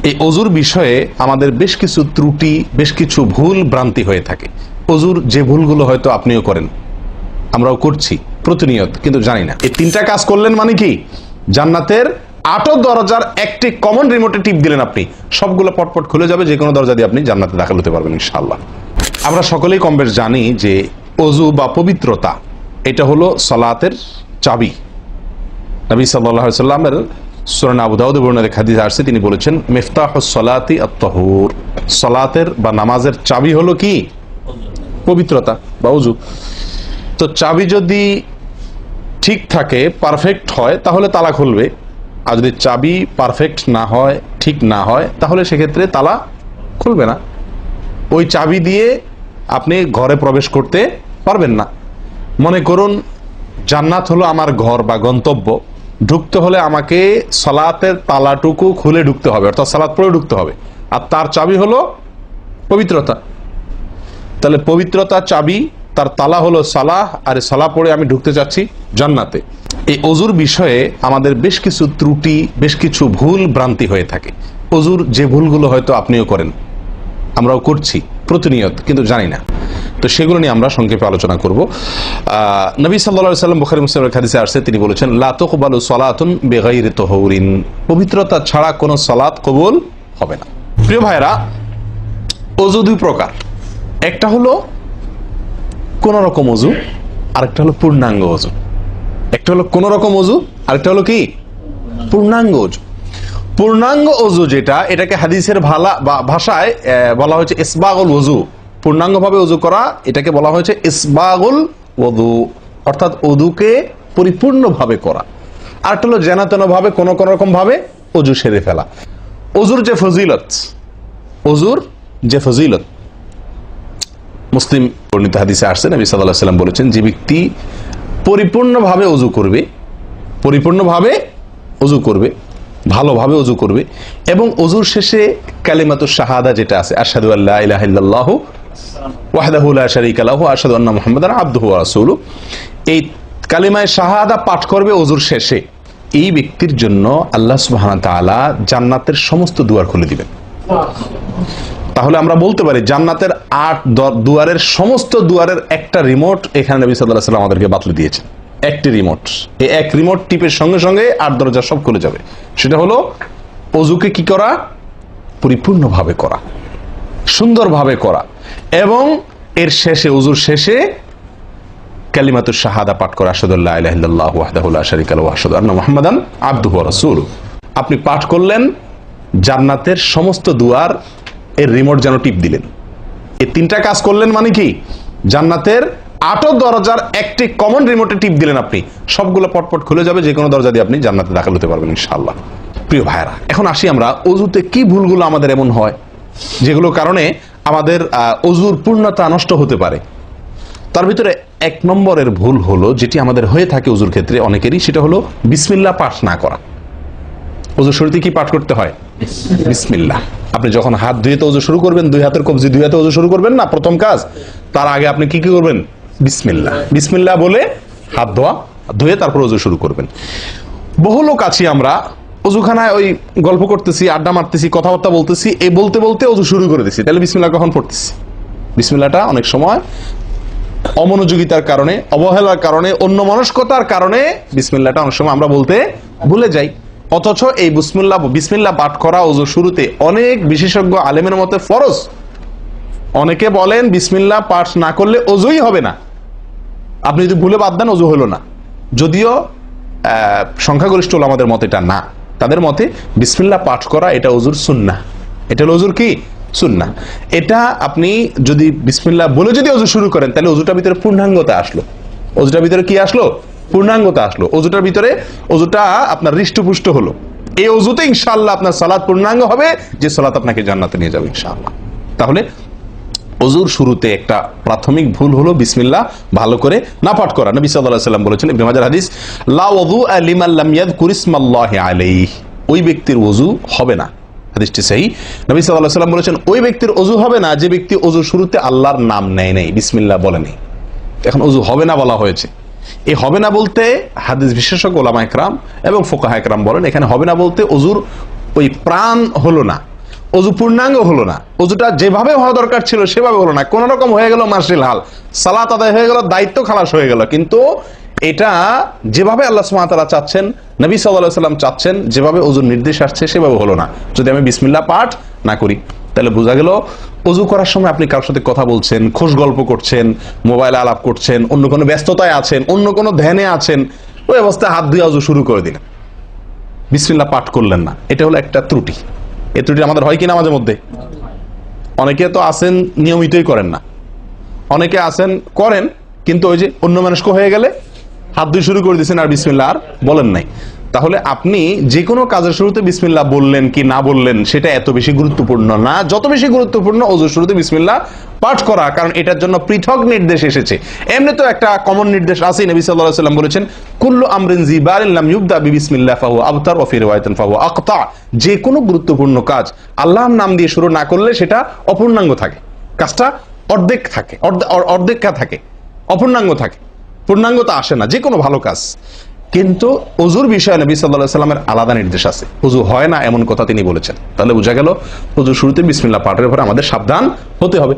এই অজুর বিষয়ে আমাদের বেশ কিছু ত্রুটি, বেশ কিছু ভুল ভ্রান্তি হয়ে থাকে। অজুর যে ভুলগুলো হয়তো আপনিও করেন, আমরাও করছি প্রতিনিয়ত, কিন্তু জানি না। এই তিনটা কাজ করলেন মানে কি, জান্নাতের 8 দরজার একটি কমন রিমোটে টিপ দিলেন, আপনি সবগুলো পটপট খুলে যাবে, যে কোনো দরজা দিয়ে আপনি জান্নাতে দাখিল হতে পারবেন ইনশাআল্লাহ। আমরা সকলেই কম বেশ জানি যে অজু বা পবিত্রতা এটা হলো সালাতের চাবি। নবী সাল্লাল্লাহু আলাইহি ওয়াসাল্লামের সূরা আবু দাউদে বর্ণিত হাদিস আসছে, তিনি বলেছেন মিফতাহুস সালাতি আত-তাহুর, সালাতের বা নামাজের চাবি হলো কি, পবিত্রতা বা অজু। তো চাবি যদি ঠিক থাকে, পারফেক্ট হয়, তাহলে তালা খুলবে। আর যদি চাবি পারফেক্ট না হয়, ঠিক না হয়, তাহলে সেক্ষেত্রে তালা খুলবে না। ওই চাবি দিয়ে আপনি ঘরে প্রবেশ করতে পারবেন না। মনে করুন জান্নাত হলো আমার ঘর বা গন্তব্য, ঢুকতে হলে আমাকে সালাতের তালাটুকু খুলে ঢুকতে হবে, অর্থাৎ সালাত পড়ে ঢুকতে হবে, আর তার চাবি হলো পবিত্রতা। তাহলে পবিত্রতা চাবি, তার তালা হলো সালাহ, আর সালাহ পড়ে আমি ঢুকতে যাচ্ছি জান্নাতে। এই অজুর বিষয়ে আমাদের বেশ কিছু ত্রুটি, বেশ কিছু ভুল ভ্রান্তি হয়ে থাকে। অজুর যে ভুলগুলো হয়তো আপনিও করেন, আমরাও করছি প্রতিনিয়ত, কিন্তু জানি না। তো সেগুলো নিয়ে আমরা সংক্ষেপে আলোচনা করব। নবী সাল্লাল্লাহু আলাইহি ওয়াসাল্লাম বুখারী মুসলিমের হাদিসে আসছে, তিনি বলেছেন লা তুকবালু সালাতুন বিগাইরি তাহুরিন, পবিত্রতা ছাড়া কোনো সালাত কবুল হবে না। প্রিয় ভাইরা, অজু দুই প্রকার, একটা হলো কোন রকম অজু, আরেকটা হলো পূর্ণাঙ্গ অজু। একটা হলো কোন রকম অজু, আরেকটা হলো কি পূর্ণাঙ্গ অজু। পূর্ণাঙ্গ অজু যেটা, এটাকে হাদিসের ভাষায় বলা হয়েছে ইসবাগুল ওযু। পূর্ণাঙ্গভাবে অজু করা, এটাকে বলা হয়েছে ইসবাগুল ওযু, অর্থাৎ অজুকে পরিপূর্ণভাবে করা। আর একটা হলো যেন ভাবে কোন রকম ভাবে অজু সেরে ফেলা। অজুর যে ফজিলত, অজুর যে ফজিলত মুসলিম বর্ণিত হাদিসে আসছে, নবী সাল্লাল্লাহু আলাইহি ওয়াসাল্লাম বলেছেন, যে ব্যক্তি পরিপূর্ণভাবে অজু করবে, পরিপূর্ণভাবে অজু করবে, ভালোভাবে অজু করবে, এবং অজুর শেষে কালিমাতুশ শাহাদা যেটা আছে, আশহাদু আল্লা ইলাহা ইল্লাল্লাহু ওয়াহদাহু লা শারীকা লাহু ওয়া আশহাদু আন্না মুহাম্মাদান আবদুহু ওয়া রাসূলুহু, এই কালিমায়ে শাহাদা পাঠ করবে অজুর শেষে, এই ব্যক্তির জন্য আল্লাহ সুবহানাহু ওয়া তাআলা জান্নাতের সমস্ত দুয়ার খুলে দিবেন। তাহলে আমরা বলতে পারি জান্নাতের 8 দুয়ারের সমস্ত দুয়ারের একটা রিমোট এখানে নবী সাল্লাল্লাহু আলাইহি ওয়াসাল্লাম আমাদেরকে বাতলে দিয়েছেন। একটি রিমোট, এই এক রিমোট টিপের সঙ্গে সঙ্গে 8 দরজা সব খুলে যাবে। সেটা হলো অজুকে কি করা, পরিপূর্ণভাবে করা, সুন্দরভাবে করা, এবং এর শেষে, অজুর শেষে কালিমাতুশ শাহাদা পাঠ করা, আশহাদু আল্লা ইলাহা ইল্লাল্লাহু ওয়াহদাহু লা শারীকা লাহু ওয়া আশহাদু আন্না মুহাম্মাদান আবদুহু ওয়া রাসূলুহু। আপনি পাঠ করলেন, জান্নাতের সমস্ত দুয়ার এর রিমোট যেন টিপ দিলেন। এই তিনটা কাজ করলেন মানে কি, জান্নাতের 8 দরজার একটি কমন রিমোটে টিপ দিলেন, আপনি সবগুলো পটপট খুলে যাবে, যে কোনো দরজা দিয়ে আপনি জান্নাতে দাখিল হতে পারবেন ইনশাআল্লাহ। প্রিয় ভাইরা, এখন আসি আমরা অজুতে কি ভুলগুলো আমাদের এমন হয়, যেগুলো কারণে আমাদের অজুর পূর্ণতা নষ্ট হতে পারে। তার ভিতরে 1 নম্বরের ভুল হলো, যেটি আমাদের হয়ে থাকে অজুর ক্ষেত্রে অনেকেরই, সেটা হলো বিসমিল্লাহ পাঠ না করা। অজুর শুরুতে কি পাঠ করতে হয়? বিসমিল্লাহ। আপনি যখন হাত ধুয়ে তো অজু শুরু করবেন, দুই হাতের কবজি দুই হাতে অজু শুরু করবেন না, প্রথম কাজ, তার আগে আপনি কি করবেন? বিসমিল্লাহ, বিসমিল্লাহ বলে হাত ধুয়ে তারপর অজু শুরু করবেন। বহু লোক আছি আমরা, অজুখানায় ওই গল্প করতেছি, আড্ডা মারতেছি, কথাবার্তা বলতেছি, এই বলতে বলতে অজু শুরু করে দিচ্ছি, তাহলে বিসমিল্লাহ কখন পড়তেছি? বিসমিল্লাহটা অনেক সময় অমনোযোগিতার কারণে, অবহেলার কারণে, অন্যমনস্কতার কারণে বিসমিল্লাহটা অনেক সময় আমরা বলতে ভুলে যাই। অথচ এই বিসমিল্লাহ পাঠ করা অজু শুরুতে অনেক বিশেষজ্ঞ আলেমের মতে ফরজ। অনেকে বলেন বিসমিল্লাহ পাঠ না করলে অজুই হবে না, আপনি যদি ভুলে বাদ দেন অজু হলো না। যদিও সংখ্যাগরিষ্ঠ ওলামাদের মতে এটা না, তাদের মতে বিসমিল্লাহ পাঠ করা এটা অজুর সুন্নাহ, এটা হলো অজুর কি সুন্নাহ। এটা আপনি যদি বিসমিল্লাহ বলে যদি অজু শুরু করেন, তাহলে অজুটার ভিতরে পূর্ণাঙ্গতা আসলো। অজুটার ভিতরে কি আসলো? পূর্ণাঙ্গতা আসলো। অজুটার ভিতরে, অজুটা আপনার হৃষ্টপুষ্ট হলো। এই অজুতে ইনশাআল্লাহ আপনার সালাত পূর্ণাঙ্গ হবে, যে সালাত আপনাকে জান্নাতে নিয়ে যাবে ইনশাআল্লাহ। তাহলে অজুর শুরুতে একটা প্রাথমিক ভুল হলো বিসমিল্লাহ ভালো করে না পাঠ করা। নবী সাল্লাল্লাহু আলাইহি ওয়াসাল্লাম বলেছেন, ইবনে মাজাহ হাদিস, লা ওযুআ লিমান লাম ইয়াযকুর ইসমাল্লাহি আলাইহি, ওই ব্যক্তির ওযু হবে না। হাদিসটি সহিহ। নবী সাল্লাল্লাহু আলাইহি ওয়াসাল্লাম বলেছেন, ওই ব্যক্তির ওযু হবে না যে ব্যক্তি ওযুর শুরুতে আল্লাহর নাম নেয় নাই, বিসমিল্লাহ বলেনি। এখন ওযু হবে না বলা হয়েছে, এই হবে না বলতে হাদিস বিশেষজ্ঞ ওলামা ইকরাম এবং ফুকাহা ইকরাম বলেন, এখানে হবে না বলতে ওযুর ওই প্রাণ হলো না, অজু পূর্ণাঙ্গ হলো না, অজুটা যেভাবে হওয়া দরকার ছিল সেভাবে হলো না, কোন রকম হয়ে গেল মার্শাল হাল, সালাত আদায় হয়ে গেল, দায়িত্ব খালাস হয়ে গেল, কিন্তু এটা যেভাবে আল্লাহ সুবহানাহু ওয়া তাআলা চাচ্ছেন, নবী সাল্লাল্লাহু আলাইহি ওয়াসাল্লাম চাচ্ছেন, যেভাবে অজুর নির্দেশ আসছে সেভাবে হলো না। যদি আমি বিসমিল্লাহ পাঠ না করি, তাহলে বোঝা গেল অজু করার সময় আপনি কারোর সাথে কথা বলছেন, খোশ গল্প করছেন, মোবাইলে আলাপ করছেন, অন্য কোনো ব্যস্ততায় আছেন, অন্য কোনো ধ্যানে আছেন, ওই অবস্থায় হাত ধুয়ে অজু শুরু করে দিলেন, বিসমিল্লাহ পাঠ করলেন না। এটা হলো একটা ত্রুটি। এই ত্রুটি আমাদের হয় কিনা মাঝে মধ্যে? অনেকে তো আছেন নিয়মিতই করেন না, অনেকে আছেন করেন কিন্তু ওই যে অন্য মানুষ হয়ে গেলে হাত ধুয়ে শুরু করে দিয়েছেন আর বিসমিল্লাহ আর বলেন নাই। তাহলে আপনি যে কোনো কাজের শুরুতে বিসমিল্লাহ বললেন কি না বললেন সেটা এত বেশি গুরুত্বপূর্ণ না, যত বেশি গুরুত্বপূর্ণ অজুর শুরুতে বিসমিল্লাহ পাঠ করা, কারণ এটার জন্য পৃথক নির্দেশ এসেছে। এমনি তো একটা কমন নির্দেশ আছে, নবী সাল্লাল্লাহু আলাইহি ওয়াসাল্লাম বলেছেন কুল্লু আমরিন জিবারিন লাম ইউবদা বিবিসমিল্লাহ ফাহুয়া আবতার ওয়া ফি রিওয়ায়াতিন ফাহুয়া আকতা। যে কোনো গুরুত্বপূর্ণ কাজ আল্লাহর নাম দিয়ে শুরু না করলে সেটা অপূর্ণাঙ্গ থাকে, কাজটা অর্ধেক থাকে, অর্ধেকা থাকে, অপূর্ণাঙ্গ থাকে, পূর্ণাঙ্গতা আসে না যে কোনো ভালো কাজ। কিন্তু অজুর বিষয়ে নবী সাল্লাল্লাহু আলাইহি ওয়াসাল্লামের আলাদা নির্দেশ আছে, অজু হয় না এমন কথা তিনি বলেছেন। তাহলে বোঝা গেল অজুর শুরুতে বিসমিল্লাহ পাঠের ব্যাপারে আমাদের সাবধান হতে হবে।